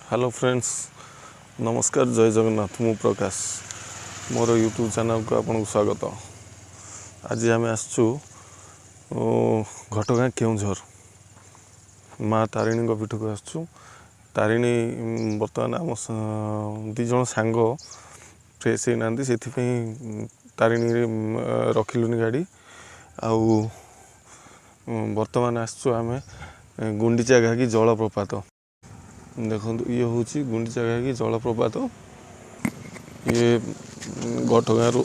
Hello friends, नमस्कार, जय जगन्नाथ। मु प्रकाश, मोर यूट्यूब चैनल को आपको स्वागत। आज आम आसचु घटगाँ केउझर माँ तारिणी पीठ को आसचु। तारिणी बर्तमान आम दीज सांग फ्रेश होना से तारिणी रखिलुनि गाड़ी आउ बर्तमान आसचु आम गुंडीचा घागी जलप्रपात। देखो ये हूँ गुंडीचा घागी जलप्रपात। ये घटगाँ रु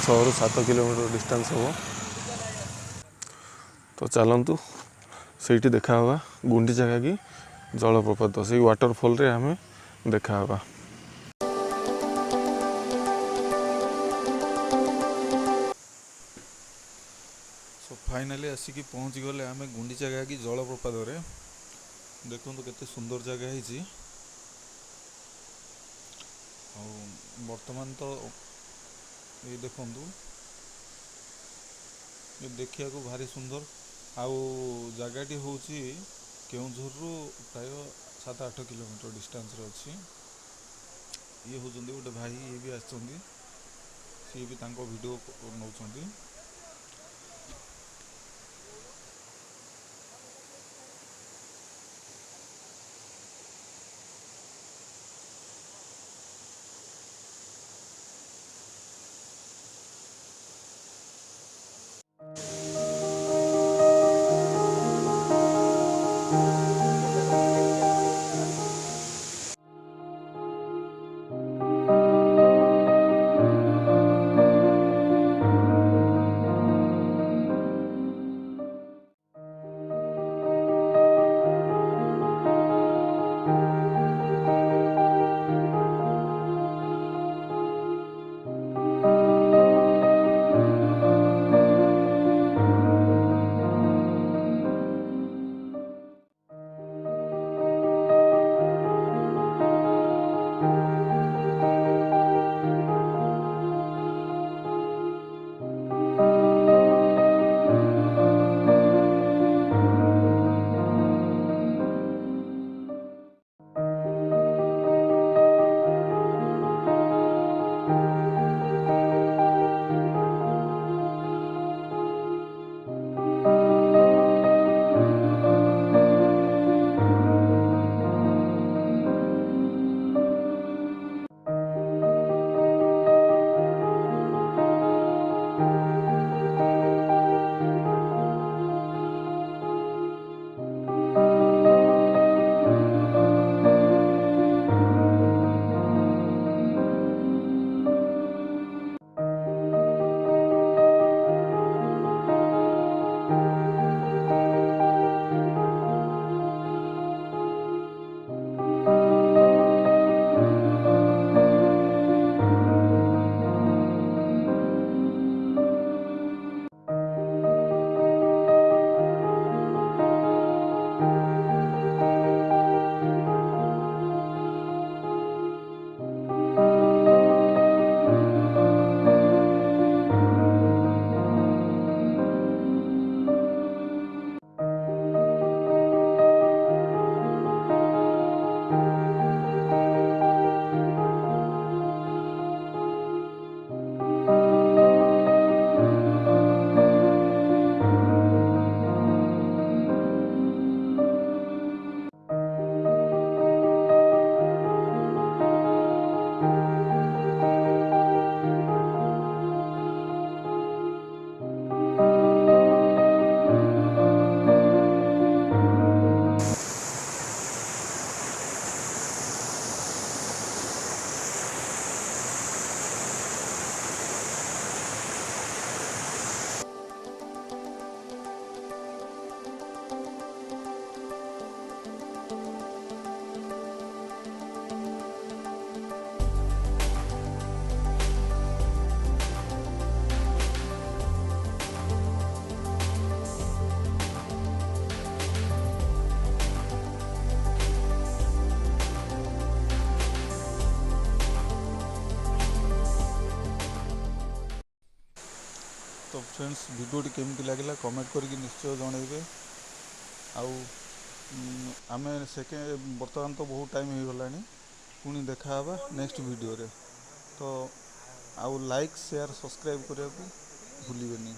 6 ରୁ 7 किलोमीटर डिस्टेंस हम। तो चलतु से देखा गुंडीचा घागी जलप्रपात से वाटरफॉल रे आम देखा। सो फाइनाली आसिकी पहुँची गले आम गुंडीचा घागी जलप्रपात रे। देखो केते सुंदर जगह है। वर्तमान तो ये देखु ये देखिया को भारी सुंदर आउ जगहटी हूँ केउझर रु प्राय 7-8 किलोमीटर डिस्टेंस रे अच्छी। ये हूँ गोटे भाई, ये भी आसछन्ती, सी भी तांको वीडियो नौछन्ती। तो फ्रेंड्स वीडियो केमती लगे कमेंट करके निश्चय जनइबे। आउ ଆମେ ବର୍ତ୍ତମାନ ତ ବହୁତ ଟାଇମ୍ ହେଇଗଲାଣି, ପୁଣି ଦେଖା ହେବା ନେକ୍ସଟ ଭିଡ଼ିଓରେ। ତ ଆଉ ଲାଇକ୍ ସେୟାର ସବସ୍କ୍ରାଇବ୍ କରିବାକୁ ଭୁଲିବେନି।